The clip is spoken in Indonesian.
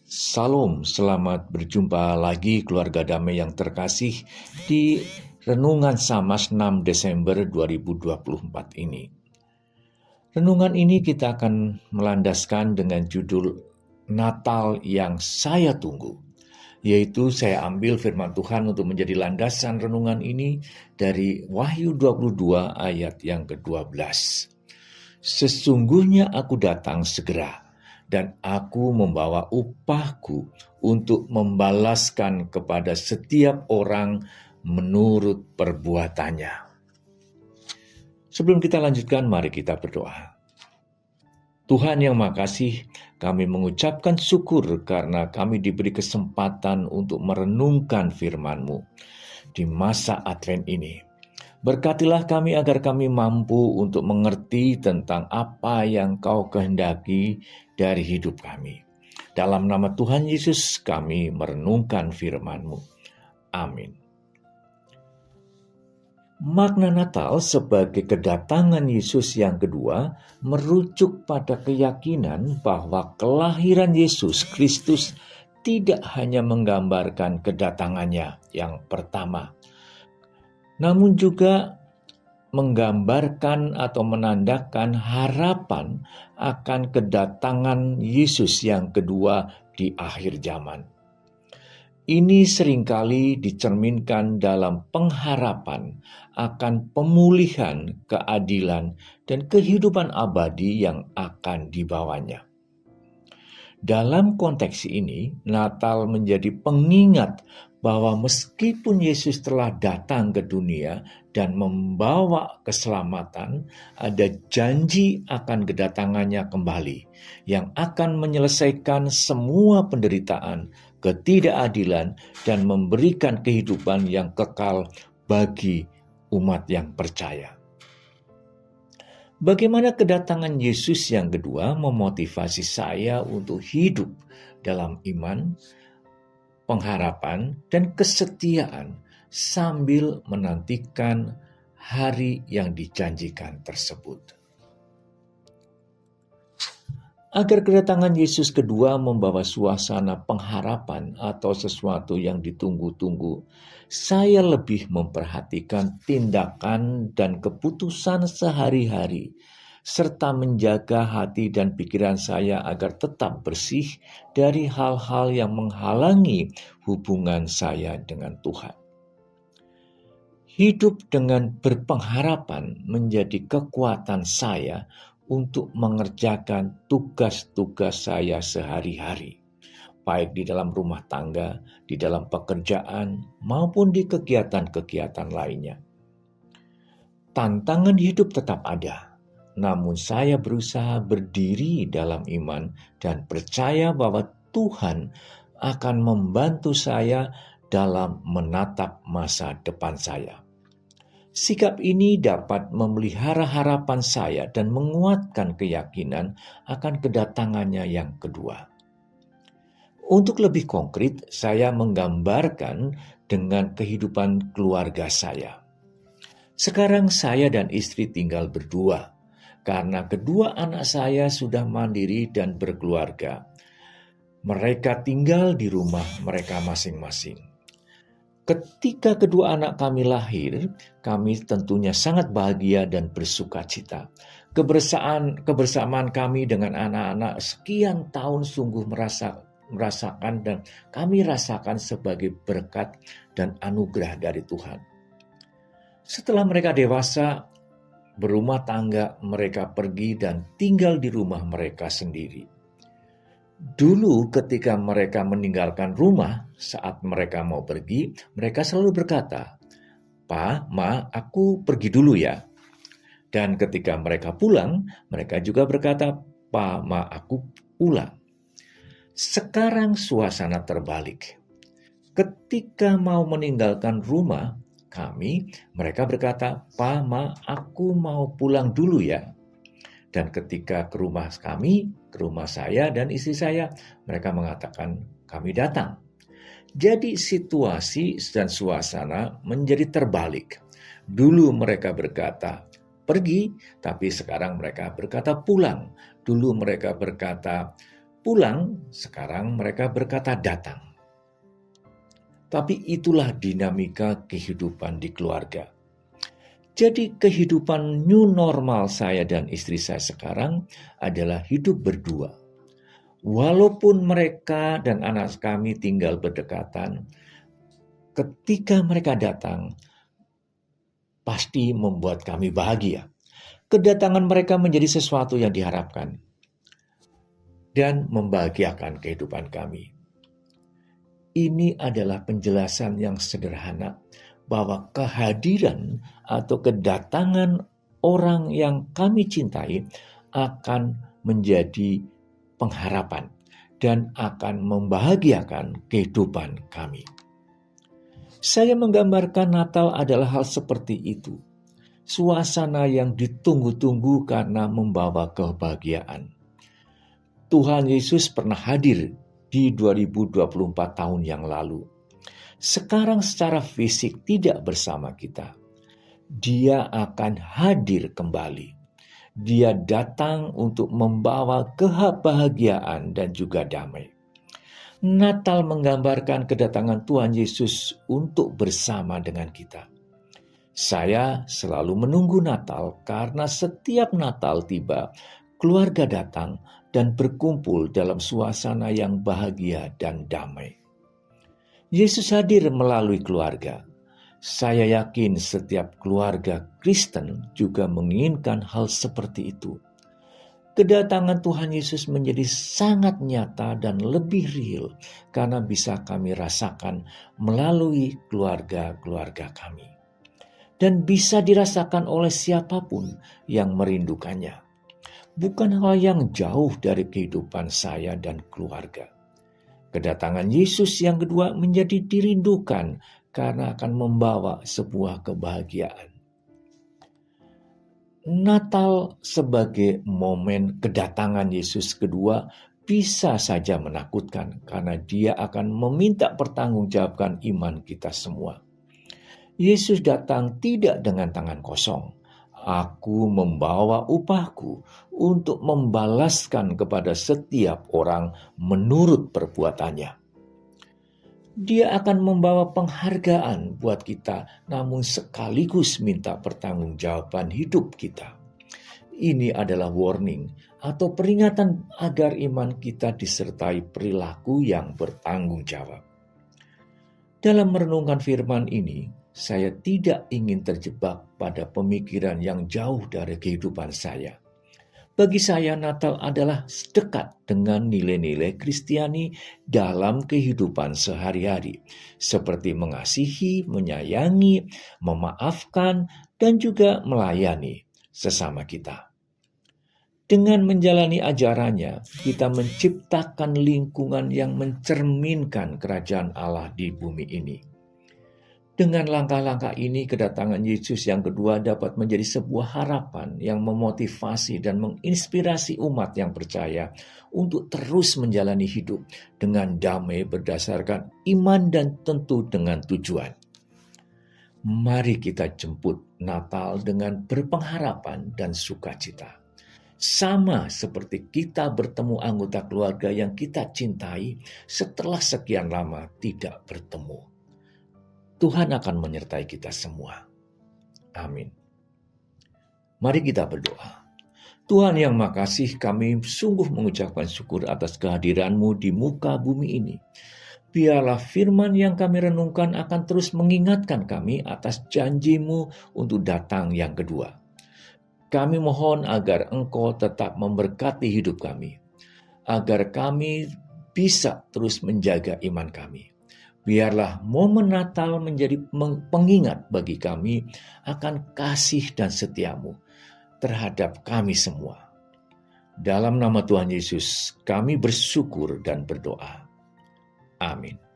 Salam, selamat berjumpa lagi keluarga damai yang terkasih di Renungan Samas 6 Desember 2024 ini. Renungan ini kita akan melandaskan dengan judul Natal yang saya tunggu, yaitu saya ambil firman Tuhan untuk menjadi landasan renungan ini dari Wahyu 22 ayat yang ke-12. Sesungguhnya aku datang segera, dan aku membawa upahku untuk membalaskan kepada setiap orang menurut perbuatannya. Sebelum kita lanjutkan, mari kita berdoa. Tuhan yang makasih, kami mengucapkan syukur karena kami diberi kesempatan untuk merenungkan firman-Mu di masa Advent ini. Berkatilah kami agar kami mampu untuk mengerti tentang apa yang Kau kehendaki dari hidup kami. Dalam nama Tuhan Yesus kami merenungkan firman-Mu. Amin. Makna Natal sebagai kedatangan Yesus yang kedua merujuk pada keyakinan bahwa kelahiran Yesus Kristus tidak hanya menggambarkan kedatangannya yang pertama, namun juga menggambarkan atau menandakan harapan akan kedatangan Yesus yang kedua di akhir zaman. Ini seringkali dicerminkan dalam pengharapan akan pemulihan, keadilan, dan kehidupan abadi yang akan dibawanya. Dalam konteks ini, Natal menjadi pengingat bahwa meskipun Yesus telah datang ke dunia dan membawa keselamatan, ada janji akan kedatangannya kembali yang akan menyelesaikan semua penderitaan, ketidakadilan, dan memberikan kehidupan yang kekal bagi umat yang percaya. Bagaimana kedatangan Yesus yang kedua memotivasi saya untuk hidup dalam iman, pengharapan, dan kesetiaan sambil menantikan hari yang dijanjikan tersebut. Agar kedatangan Yesus kedua membawa suasana pengharapan atau sesuatu yang ditunggu-tunggu, saya lebih memperhatikan tindakan dan keputusan sehari-hari, serta menjaga hati dan pikiran saya agar tetap bersih dari hal-hal yang menghalangi hubungan saya dengan Tuhan. Hidup dengan berpengharapan menjadi kekuatan saya untuk mengerjakan tugas-tugas saya sehari-hari, baik di dalam rumah tangga, di dalam pekerjaan, maupun di kegiatan-kegiatan lainnya. Tantangan hidup tetap ada, namun saya berusaha berdiri dalam iman dan percaya bahwa Tuhan akan membantu saya dalam menatap masa depan saya. Sikap ini dapat memelihara harapan saya dan menguatkan keyakinan akan kedatangannya yang kedua. Untuk lebih konkret, saya menggambarkan dengan kehidupan keluarga saya. Sekarang saya dan istri tinggal berdua, karena kedua anak saya sudah mandiri dan berkeluarga. Mereka tinggal di rumah mereka masing-masing. Ketika kedua anak kami lahir, kami tentunya sangat bahagia dan bersuka cita. Kebersamaan kami dengan anak-anak sekian tahun sungguh merasakan dan kami rasakan sebagai berkat dan anugerah dari Tuhan. Setelah mereka dewasa, berumah tangga, mereka pergi dan tinggal di rumah mereka sendiri. Dulu ketika mereka meninggalkan rumah, saat mereka mau pergi, mereka selalu berkata, "Pa, Ma, aku pergi dulu ya." Dan ketika mereka pulang, mereka juga berkata, "Pa, Ma, aku pulang." Sekarang suasana terbalik. Ketika mau meninggalkan rumah kami, mereka berkata, "Pa, Ma, aku mau pulang dulu ya." Dan ketika ke rumah kami, ke rumah saya dan istri saya, mereka mengatakan kami datang. Jadi situasi dan suasana menjadi terbalik. Dulu mereka berkata pergi, tapi sekarang mereka berkata pulang. Dulu mereka berkata pulang, sekarang mereka berkata datang. Tapi itulah dinamika kehidupan di keluarga. Jadi kehidupan new normal saya dan istri saya sekarang adalah hidup berdua. Walaupun mereka dan anak kami tinggal berdekatan, ketika mereka datang, pasti membuat kami bahagia. Kedatangan mereka menjadi sesuatu yang diharapkan dan membahagiakan kehidupan kami. Ini adalah penjelasan yang sederhana bahwa kehadiran atau kedatangan orang yang kami cintai akan menjadi pengharapan dan akan membahagiakan kehidupan kami. Saya menggambarkan Natal adalah hal seperti itu. Suasana yang ditunggu-tunggu karena membawa kebahagiaan. Tuhan Yesus pernah hadir di 2024 tahun yang lalu. Sekarang secara fisik tidak bersama kita. Dia akan hadir kembali. Dia datang untuk membawa kebahagiaan dan juga damai. Natal menggambarkan kedatangan Tuhan Yesus untuk bersama dengan kita. Saya selalu menunggu Natal karena setiap Natal tiba, keluarga datang dan berkumpul dalam suasana yang bahagia dan damai. Yesus hadir melalui keluarga. Saya yakin setiap keluarga Kristen juga menginginkan hal seperti itu. Kedatangan Tuhan Yesus menjadi sangat nyata dan lebih real karena bisa kami rasakan melalui keluarga-keluarga kami. Dan bisa dirasakan oleh siapapun yang merindukannya. Bukan hal yang jauh dari kehidupan saya dan keluarga. Kedatangan Yesus yang kedua menjadi dirindukan karena akan membawa sebuah kebahagiaan. Natal sebagai momen kedatangan Yesus kedua bisa saja menakutkan karena dia akan meminta pertanggungjawaban iman kita semua. Yesus datang tidak dengan tangan kosong. Aku membawa upahku untuk membalaskan kepada setiap orang menurut perbuatannya. Dia akan membawa penghargaan buat kita, namun sekaligus minta pertanggungjawaban hidup kita. Ini adalah warning atau peringatan agar iman kita disertai perilaku yang bertanggung jawab. Dalam merenungkan firman ini, saya tidak ingin terjebak pada pemikiran yang jauh dari kehidupan saya. Bagi saya, Natal adalah dekat dengan nilai-nilai Kristiani dalam kehidupan sehari-hari, seperti mengasihi, menyayangi, memaafkan, dan juga melayani sesama kita. Dengan menjalani ajarannya, kita menciptakan lingkungan yang mencerminkan kerajaan Allah di bumi ini. Dengan langkah-langkah ini, kedatangan Yesus yang kedua dapat menjadi sebuah harapan yang memotivasi dan menginspirasi umat yang percaya untuk terus menjalani hidup dengan damai berdasarkan iman dan tentu dengan tujuan. Mari kita jemput Natal dengan berpengharapan dan sukacita. Sama seperti kita bertemu anggota keluarga yang kita cintai setelah sekian lama tidak bertemu. Tuhan akan menyertai kita semua. Amin. Mari kita berdoa. Tuhan yang makasih, kami sungguh mengucapkan syukur atas kehadiran-Mu di muka bumi ini. Biarlah firman yang kami renungkan akan terus mengingatkan kami atas janji-Mu untuk datang yang kedua. Kami mohon agar Engkau tetap memberkati hidup kami, agar kami bisa terus menjaga iman kami. Biarlah momen Natal menjadi pengingat bagi kami akan kasih dan setia-Mu terhadap kami semua. Dalam nama Tuhan Yesus, kami bersyukur dan berdoa. Amin.